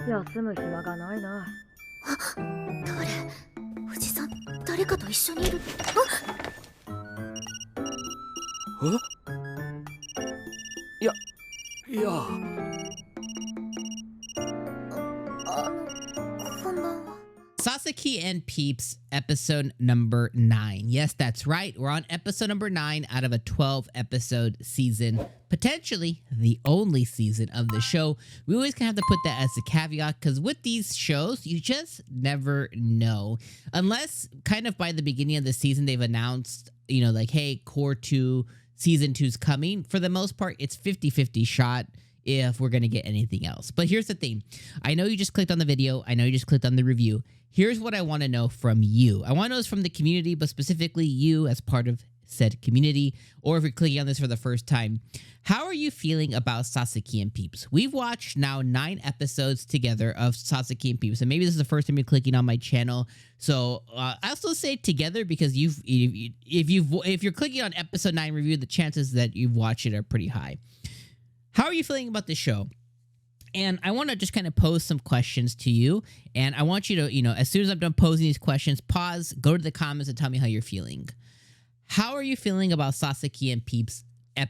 休む暇がないな。誰？おじさん、誰かと一緒にいる。いや、こんばんは。 Sasaki and Peeps, episode number 9. Yes, that's right. We're on episode number 9 out of a 12-episode season. Potentially the only season of the show. We always kind of have to put that as a caveat because with these shows, you just never know. Unless kind of by the beginning of the season, they've announced, you know, like, hey, Core 2, Season 2's coming. For the most part, it's 50-50 shot if we're going to get anything else. But here's the thing. I know you just clicked on the video. I know you just clicked on the review. Here's what I want to know from you. I want to know this from the community, but specifically you as part of said community, or if you're clicking on this for the first time. How are you feeling about Sasaki and Peeps? We've watched now 9 episodes together of Sasaki and Peeps, and maybe this is the first time you're clicking on my channel. So I still say together because if you're clicking on episode 9 review, the chances that you've watched it are pretty high. How are you feeling about the show? And I want to just kind of pose some questions to you. And I want you to, you know, as soon as I'm done posing these questions, pause, go to the comments and tell me how you're feeling. How are you feeling about Sasaki and Peeps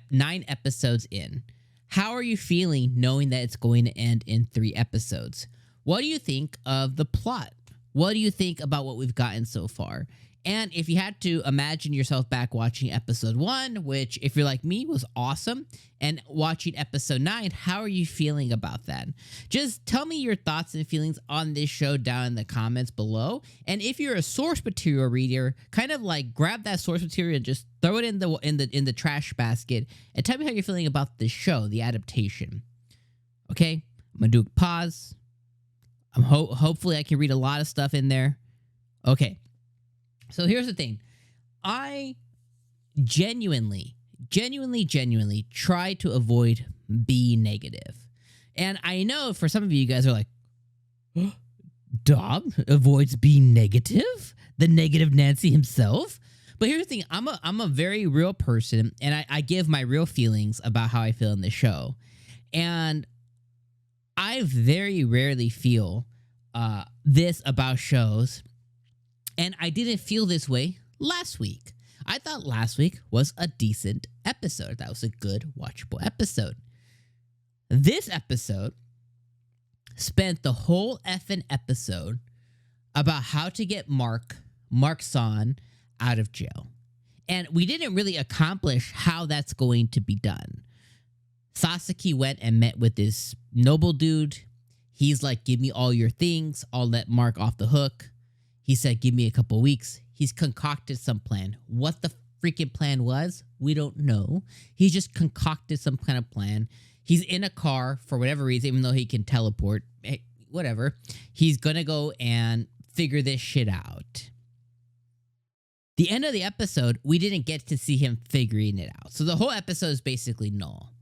9 episodes in? How are you feeling knowing that it's going to end in 3 episodes? What do you think of the plot? What do you think about what we've gotten so far? And if you had to imagine yourself back watching episode 1, which if you're like me was awesome, and watching episode 9, how are you feeling about that? Just tell me your thoughts and feelings on this show down in the comments below. And if you're a source material reader, kind of like grab that source material and just throw it in the trash basket and tell me how you're feeling about the show, the adaptation. Okay, I'm gonna do a pause. Hopefully I can read a lot of stuff in there. Okay. So here's the thing. I genuinely try to avoid being negative. And I know for some of you guys are like, Dom avoids being negative? The negative Nancy himself? But here's the thing. I'm a very real person, and I give my real feelings about how I feel in the show. And I very rarely feel this about shows. And I didn't feel this way last week. I thought last week was a decent episode. That was a good, watchable episode. This episode spent the whole effing episode about how to get Mark-san out of jail. And we didn't really accomplish how that's going to be done. Sasaki went and met with this noble dude. He's like, give me all your things. I'll let Mark off the hook. He said, give me a couple weeks. He's concocted some plan. What the freaking plan was, we don't know. He's just concocted some kind of plan. He's in a car for whatever reason, even though he can teleport. Hey, whatever. He's going to go and figure this shit out. The end of the episode, we didn't get to see him figuring it out. So the whole episode is basically null.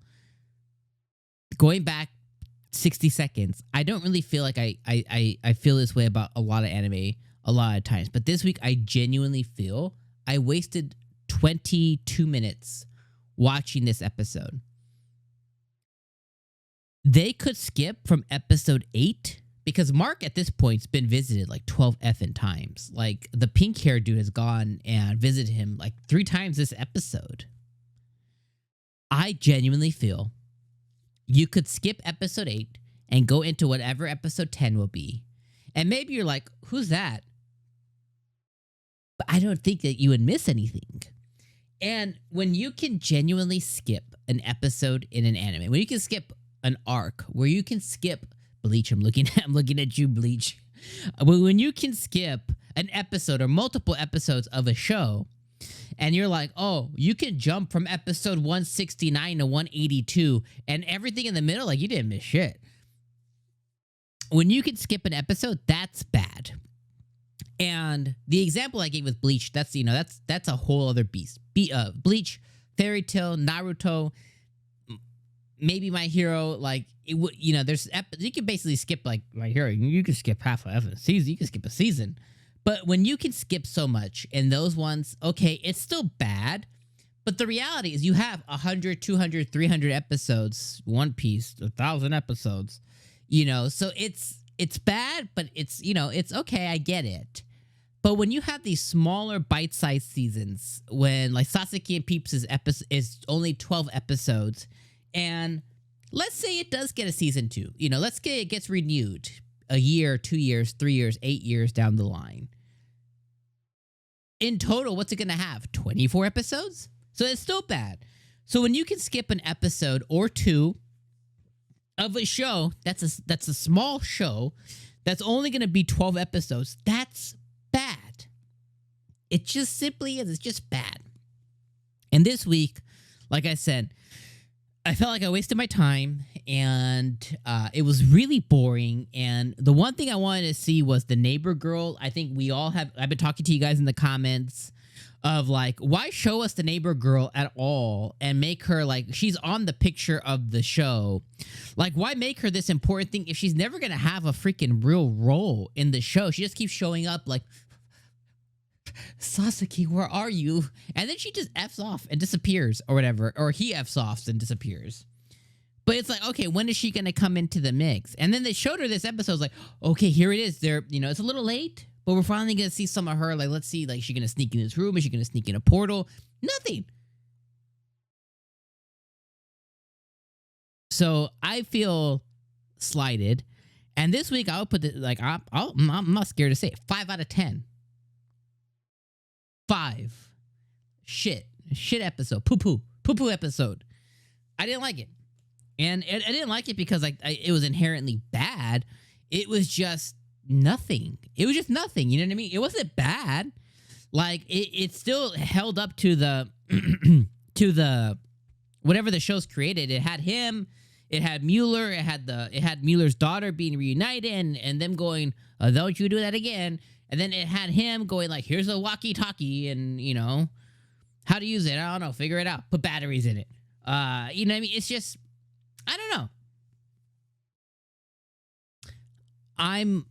Going back 60 seconds, I don't really feel like I feel this way about a lot of anime a lot of times. But this week, I genuinely feel I wasted 22 minutes watching this episode. They could skip from episode 8 because Mark at this point's been visited like 12 effing times. Like the pink hair dude has gone and visited him like 3 times this episode. I genuinely feel you could skip episode 8 and go into whatever episode 10 will be. And maybe you're like, who's that? But I don't think that you would miss anything. And when you can genuinely skip an episode in an anime, when you can skip an arc, where you can skip Bleach, I'm looking at you, Bleach. When you can skip an episode or multiple episodes of a show, and you're like, oh, you can jump from episode 169 to 182, and everything in the middle, like you didn't miss shit. When you can skip an episode, that's bad. And the example I gave with Bleach, that's a whole other beast. Bleach, Fairy Tail, Naruto, maybe My Hero, like it would, you can basically skip like My Hero. You can skip half of a season. You can skip a season. But when you can skip so much in those ones, okay, it's still bad. But the reality is you have 100, 200, 300 episodes, One Piece, 1,000 episodes, so it's it's bad, but it's, you know, it's okay. I get it. But when you have these smaller bite-sized seasons, when like Sasaki and Peeps is only 12 episodes, and let's say it does get a season 2, you know, let's say it gets renewed a year, 2 years, 3 years, 8 years down the line. In total, what's it going to have? 24 episodes? So it's still bad. So when you can skip an episode or 2 of a show that's a small show that's only going to be 12 episodes, that's bad. It just simply is. It's just bad. And this week, like I said, I felt like I wasted my time, and it was really boring. And the one thing I wanted to see was the neighbor girl. I think we all have. I've been talking to you guys in the comments of like, why show us the neighbor girl at all and make her like she's on the picture of the show? Like, why make her this important thing if she's never gonna have a freaking real role in the show? She just keeps showing up like, Sasaki, where are you? And then she just F's off and disappears or whatever, or he F's off and disappears. But it's like, okay, when is she gonna come into the mix? And then they showed her this episode. It's like, okay, here it is. There, you know, it's a little late, but we're finally gonna see some of her. Like, let's see, like, is she gonna sneak in this room? Is she gonna sneak in a portal? Nothing. So I feel slighted. And this week I'll put it like, I'm not scared to say it. 5 out of 10. 5. Shit episode. Poo episode. I didn't like it. And I didn't like it because it was inherently bad. It was just nothing. It was just nothing. You know what I mean? It wasn't bad. Like, it still held up to the to the whatever the show's created. It had him, it had Mueller, it had Mueller's daughter being reunited and them going, don't you do that again. And then it had him going like, here's a walkie-talkie, and, you know, how to use it. I don't know. Figure it out. Put batteries in it. You know what I mean? It's just, I don't know. I'm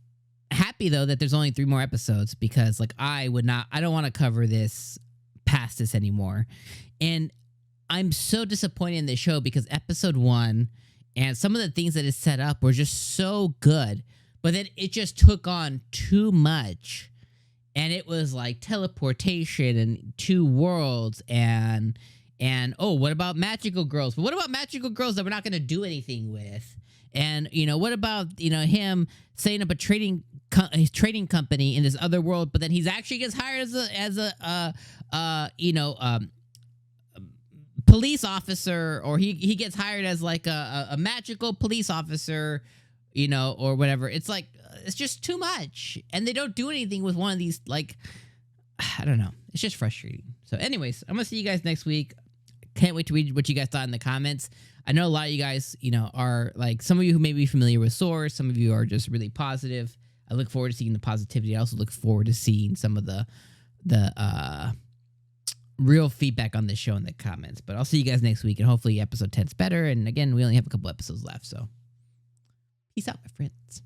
happy, though, that there's only 3 more episodes because, like, I don't want to cover this past this anymore. And I'm so disappointed in this show because episode 1 and some of the things that it set up were just so good. But then it just took on too much. And it was like teleportation and 2 worlds and oh, what about magical girls? But what about magical girls that we're not going to do anything with? And, you know, what about, you know, him setting up a trading company in this other world, but then he's actually gets hired as a police officer, or he gets hired as like a magical police officer, you know, or whatever. It's like, it's just too much. And they don't do anything with one of these, like, I don't know. It's just frustrating. So anyways, I'm going to see you guys next week. Can't wait to read what you guys thought in the comments. I know a lot of you guys, you know, are like, some of you who may be familiar with Source, some of you are just really positive. I look forward to seeing the positivity. I also look forward to seeing some of the real feedback on this show in the comments. But I'll see you guys next week, and hopefully episode 10's better. And again, we only have a couple episodes left, so peace out, my friends.